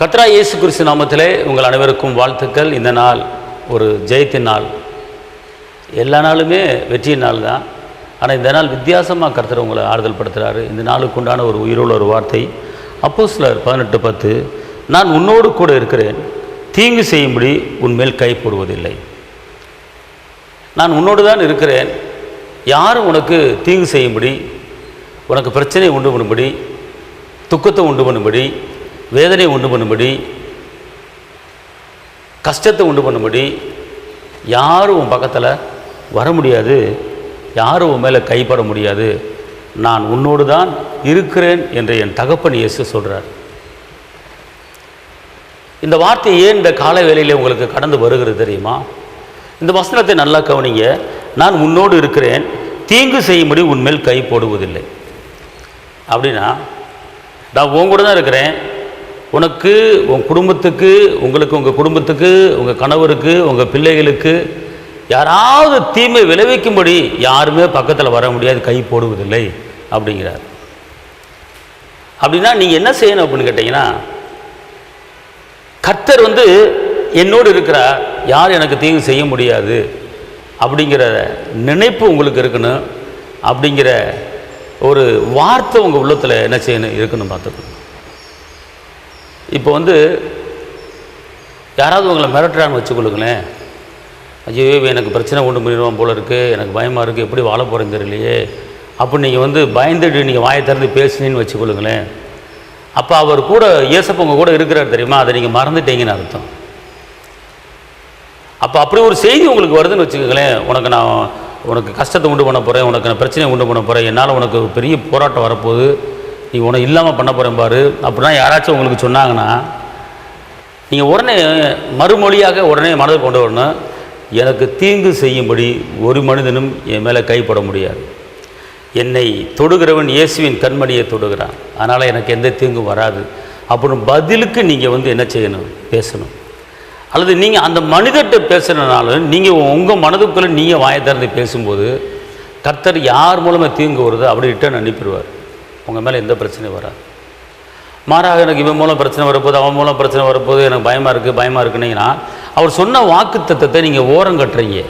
கர்த்தராகிய இயேசு கிறிஸ்து நாமத்திலே உங்கள் அனைவருக்கும் வாழ்த்துக்கள். இந்த நாள் ஒரு ஜெயத்தின் நாள். எல்லா நாளுமே வெற்றியின் நாள் தான். ஆனால் இந்த நாள் வித்தியாசமாக கர்த்தர் உங்களை ஆறுதல் படுத்துகிறாரு. இந்த நாளுக்கு உண்டான ஒரு உயிருள்ள ஒரு வார்த்தை அப்போஸ்தலர் 18:10, நான் உன்னோடு கூட இருக்கிறேன், தீங்கு செய்யும்படி உன்மேல் கை போடுவதில்லை. நான் உன்னோடு தான் இருக்கிறேன், யாரும் உனக்கு தீங்கு செய்யும்படி, உனக்கு பிரச்சனையை உண்டு பண்ணும்படி, துக்கத்தை உண்டு பண்ணும்படி, வேதனையை உண்டு பண்ணும்படி, கஷ்டத்தை உண்டு பண்ணும்படி யாரும் உன் பக்கத்தில் வர முடியாது, யாரும் உன் மேலே கைப்பட முடியாது. நான் உன்னோடு தான் இருக்கிறேன் என்று என் தகப்பன் இயேசு சொல்கிறார். இந்த வார்த்தை ஏன் இந்த கால வேளையில் உங்களுக்கு கடந்து வருகிறது தெரியுமா? இந்த வசனத்தை நல்லா கவனிங்க. நான் உன்னோடு இருக்கிறேன், தீங்கு செய்யும்படி உன்மேல் கை போடுவதில்லை. அப்படின்னா நான் உன் கூட தான் இருக்கிறேன், உனக்கு, உன் குடும்பத்துக்கு, உங்களுக்கு, உங்கள் குடும்பத்துக்கு, உங்கள் கணவருக்கு, உங்கள் பிள்ளைகளுக்கு யாராவது தீமை விளைவிக்கும்படி யாருமே பக்கத்தில் வர முடியாது, கை போடுவதில்லை அப்படிங்கிறார். அப்படின்னா நீங்கள் என்ன செய்யணும் அப்படின்னு கேட்டிங்கன்னா, கர்த்தர் என்னோடு இருக்கிறார், யார் எனக்கு தீங்கு செய்ய முடியாது அப்படிங்கிற நினைப்பு உங்களுக்கு இருக்கணும். அப்படிங்கிற ஒரு வார்த்தை உங்கள் உள்ளத்தில் என்ன செய்யணும் இருக்கணும் பார்த்துக்கணும். இப்போ யாராவது உங்களை மிரட்டுறான்னு வச்சுக்கொள்ளுங்களேன், ஐயோ எனக்கு பிரச்சனை கொண்டு பண்ணிடுவான் போல இருக்குது, எனக்கு பயமாக இருக்குது, எப்படி வாழ போகிறேன்னு தெரியலையே அப்போ நீங்கள் பயந்துட்டு நீங்கள் வாயை திறந்து பேசுனீன்னு வச்சுக்கொள்ளுங்களேன். அப்போ அவர் கூட இயேசப்ப உங்கள் கூட இருக்கிறார் தெரியுமா, அதை நீங்கள் மறந்துட்டீங்கன்னு அர்த்தம். அப்போ அப்படி ஒரு செய்தி உங்களுக்கு வருதுன்னு வச்சுக்கோங்களேன், உனக்கு கஷ்டத்தை உண்டு பண்ண போகிறேன், உனக்கு நான் பிரச்சனையை உண்டு பண்ண போகிறேன், என்னால் உனக்கு பெரிய போராட்டம் வரப்போகுது, நீ உனக்கு இல்லாமல் பண்ண போகிறேன் பாரு அப்படின்னா யாராச்சும் உங்களுக்கு சொன்னாங்கன்னா, நீங்கள் உடனே மறுமொழியாக உடனே மனதை கொண்டு வரணும், எனக்கு தீங்கு செய்யும்படி ஒரு மனிதனும் என் மேலே கைப்பட முடியாது, என்னை தொடுகிறவன் இயேசுவின் கண்மணியை தொடுகிறான், அதனால் எனக்கு எந்த தீங்கும் வராது அப்படின்னு பதிலுக்கு நீங்கள் என்ன செய்யணும், பேசணும். அல்லது நீங்கள் அந்த மனிதர்கிட்ட பேசுகிறனாலும் நீங்கள் உங்கள் மனதுக்குள்ளே நீங்கள் வாயை திறந்து பேசும்போது கர்த்தர் யார் மூலமாக தீங்கு வருதோ அப்படி ரிட்டர்ன் அனுப்பிடுவார், உங்கள் மேலே எந்த பிரச்சனையும் வராது. மாறாக எனக்கு இவன் மூலம் பிரச்சனை வரப்போது, அவன் மூலம் பிரச்சனை வரப்போது, எனக்கு பயமாக இருக்குன்னீங்கன்னா அவர் சொன்ன வாக்கு தத்தத்தை நீங்கள் ஓரம் கட்டுறீங்க,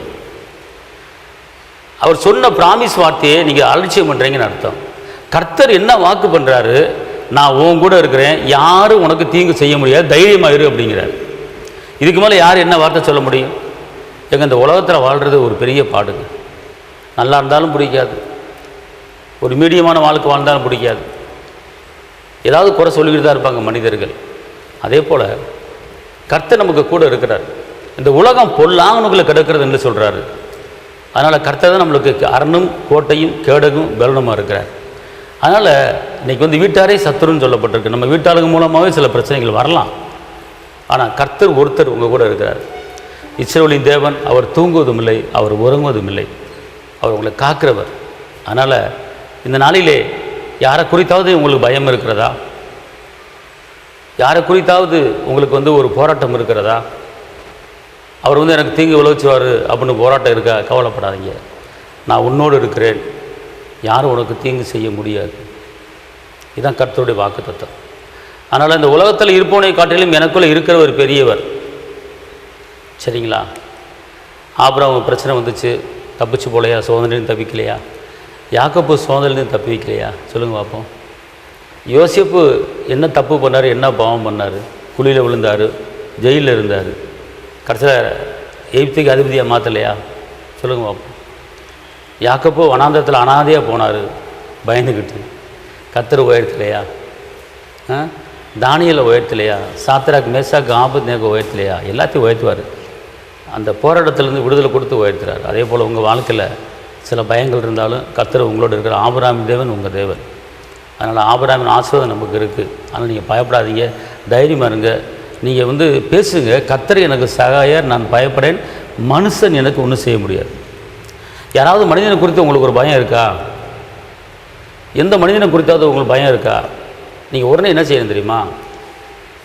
அவர் சொன்ன பிராமிஸ் வார்த்தையை நீங்கள் அலட்சியம் பண்ணுறீங்கன்னு அர்த்தம். கர்த்தர் என்ன வாக்கு பண்ணுறாரு, நான் உன் கூட இருக்கிறேன், யாரும் உனக்கு தீங்கு செய்ய முடியாது, தைரியமாக இரு அப்படிங்கிறார். இதுக்கு மேலே யார் என்ன வார்த்தை சொல்ல முடியும்? எங்கள் இந்த உலகத்தில் வாழ்கிறது ஒரு பெரிய பாடுங்க. நல்லா இருந்தாலும் பிடிக்காது, ஒரு மீடியமான வாழ்க்கை வாழ்ந்தாலும் பிடிக்காது, ஏதாவது குறை சொல்லிக்கிட்டு தான் இருப்பாங்க மனிதர்கள். அதே போல் கர்த்தர் நமக்கு கூட இருக்கிறார். இந்த உலகம் பொல்லாங்கனுக்குள்ளே கிடக்கிறது என்று சொல்கிறாரு. அதனால் கர்த்தர் தான் நம்மளுக்கு அரணும் கோட்டையும் கேடகும் பலனுமாக இருக்கிறார். அதனால் இன்றைக்கி வீட்டாரே சத்துருன்னு சொல்லப்பட்டிருக்கு. நம்ம வீட்டாளுங்க மூலமாகவே சில பிரச்சனைகள் வரலாம், ஆனால் கர்த்தர் ஒருத்தர் உங்கள் கூட இருக்கிறார். இஸ்ரவேலின் தேவன், அவர் தூங்குவதும் இல்லை, அவர் உறங்குவதும் இல்லை, அவர் உங்களை காக்கிறவர். அதனால் இந்த நாளிலே யாரை குறித்தாவது உங்களுக்கு பயம் இருக்கிறதா? யாரை குறித்தாவது உங்களுக்கு ஒரு போராட்டம் இருக்கிறதா? அவர் எனக்கு தீங்கு விளைவிச்சுவார் அப்படின்னு போராட்டம் இருக்கா? கவலைப்படாதீங்க, நான் உன்னோடு இருக்கிறேன், யாரும் உனக்கு தீங்கு செய்ய முடியாது. இதுதான் கர்த்தருடைய வாக்கு தத்தம். அதனால் இந்த உலகத்தில் இருப்பவனை காட்டிலும் எனக்குள்ளே இருக்கிறவர் பெரியவர். சரிங்களா? அப்புறம் பிரச்சனை வந்துச்சு, தப்பிச்சு போலையா? சோதனையும் தப்பிக்கலையா? யாக்கோபு சோதனையும் தப்பி வைக்கலையா? சொல்லுங்கள் பார்ப்போம். யோசேப்பு என்ன தப்பு பண்ணார், என்ன பாவம் பண்ணார்? குழியில் விழுந்தார், ஜெயிலில் இருந்தார், கடைசியில் எகிப்துக்கு அதிபதியாக மாற்றலையா? சொல்லுங்கள் பார்ப்போம். யாக்கோபு வனாந்தரத்தில் அனாதையாக போனார், பயந்துக்கிட்டு. கர்த்தர் உயர்த்தலையா? தானியேலை உயர்த்தலையா? சாத்ராக் மேசாக் ஆபத்நேகோ உயர்த்தலையா? எல்லாத்தையும் உயர்த்துவார். அந்த போராட்டத்திலேருந்து விடுதலை கொடுத்து உயர்த்துறார். அதே போல் உங்கள் வாழ்க்கையில் சில பயங்கள் இருந்தாலும் கர்த்தர் உங்களோட இருக்கிற ஆபிரகாமின் தேவன் உங்கள் தேவன். அதனால் ஆபிரகாமின் ஆசீர்வாதம் நமக்கு இருக்குது. ஆனால் நீங்கள் பயப்படாதீங்க, தைரியமாக இருங்க. நீங்கள் பேசுங்க, கர்த்தர் எனக்கு சகாயர், நான் பயப்படேன், மனுஷன் எனக்கு ஒன்றும் செய்ய முடியாது. யாராவது மனிதனை குறித்து உங்களுக்கு ஒரு பயம் இருக்கா? எந்த மனிதனை குறித்தாவது உங்களுக்கு பயம் இருக்கா? நீங்கள் உடனே என்ன செய்யணும் தெரியுமா?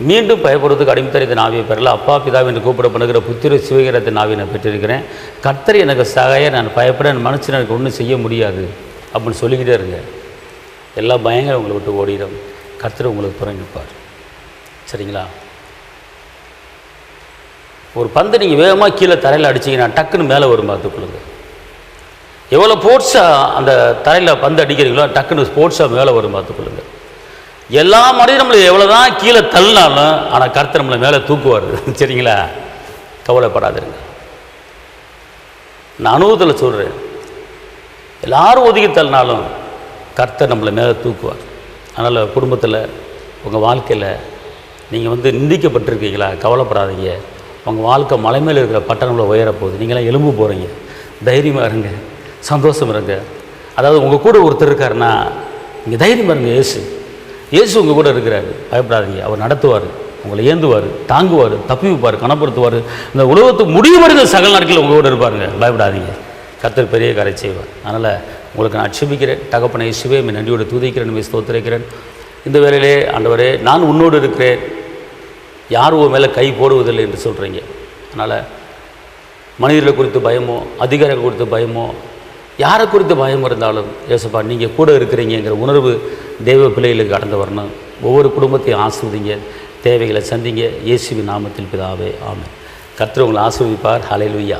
மீண்டும் பயப்படுறதுக்கு அடிமைத்தனத்தின் ஆவியை பெறல, அப்பா பிதாவை என்று கூப்பிடப்படுகிற புத்திர சிவகரத்தின் ஆவியை நான் பெற்றிருக்கிறேன், கர்த்தர் எனக்கு சகாயர், நான் பயப்பட மனுஷன் எனக்கு ஒன்றும் செய்ய முடியாது அப்படின்னு சொல்லிக்கிட்டே இருங்க. எல்லா பயங்களும் உங்களை விட்டு ஓடிடும், கர்த்தர் உங்களுக்கு துணை நிற்பார். சரிங்களா? ஒரு பந்து நீங்கள் வேகமாக கீழே தரையில் அடிச்சிங்கன்னா டக்குன்னு மேலே வரும் பார்த்துக்கொள்ளுங்க. எவ்வளோ ஸ்போர்ட்ஸாக அந்த தரையில் பந்து அடிக்கிறீங்களோ டக்குன்னு ஸ்போர்ட்ஸாக மேலே வரும் பார்த்துக்கொள்ளுங்க. எல்லா மனிதனும் நம்மளை எவ்வளோ தான் கீழே தள்ளினாலும் ஆனால் கர்த்தர் நம்மளை மேலே தூக்குவார். சரிங்களா? கவலைப்படாதுங்க. நான் அனுபவத்தில் சொல்கிறேன், எல்லாரும் ஒதுக்கி தள்ளினாலும் கர்த்தர் நம்மளை மேலே தூக்குவார். அதனால் குடும்பத்தில் உங்கள் வாழ்க்கையில் நீங்கள் நிந்திக்கப்பட்டிருக்கீங்களா? கவலைப்படாதீங்க. உங்கள் வாழ்க்கை மலை மேலே இருக்கிற பட்டணங்களை உயரப்போகுது. நீங்களாம் எலும்பு போகிறீங்க. தைரியமாக இருங்க, சந்தோஷம் இருங்க. அதாவது உங்கள் கூட ஒருத்தர் இருக்காருன்னா நீங்கள் தைரியமாக இருங்க. இயேசு உங்கள் கூட இருக்கிறாரு. பயப்படாதீங்க. அவர் நடத்துவார், உங்களை ஏந்துவார், தாங்குவார், தப்பி வைப்பார், கனப்படுத்துவார். இந்த உலகத்துக்கு முடிவு வருகிற சகல நாட்களில் உங்கள் கூட இருப்பாருங்க. பயப்படாதீங்க. கர்த்தர் பெரிய காரியம் செய்வார். அதனால் உங்களுக்கு நான் அட்சிபிக்கிறேன். தகப்பனை இயேசுவே உம்மை நன்றியோடு துதிக்கிறேன், உம்மை ஸ்தோத்திரிக்கிறேன். இந்த வேளையிலே ஆண்டவரே, நான் உன்னோடு இருக்கிறேன், யார் உன் மேலே கை போடுவதில்லை என்று சொல்கிறீங்க. அதனால் மனிதர்களை குறித்து பயமோ, அதிகாரிகள் குறித்து பயமோ, யாரை குறித்து பயம் இருந்தாலும் ஏசப்பா நீங்கள் கூட இருக்கிறீங்கிற உணர்வு தெய்வ பிள்ளைகளுக்கு கடந்து வரணும். ஒவ்வொரு குடும்பத்தையும் ஆசீர்வதிங்க, தேவைகளை சந்திங்க. இயேசுவின் நாமத்தில் பிதாவே, ஆமென். கர்த்தர் உங்களை ஆசீர்வதிப்பார். ஹல்லேலூயா.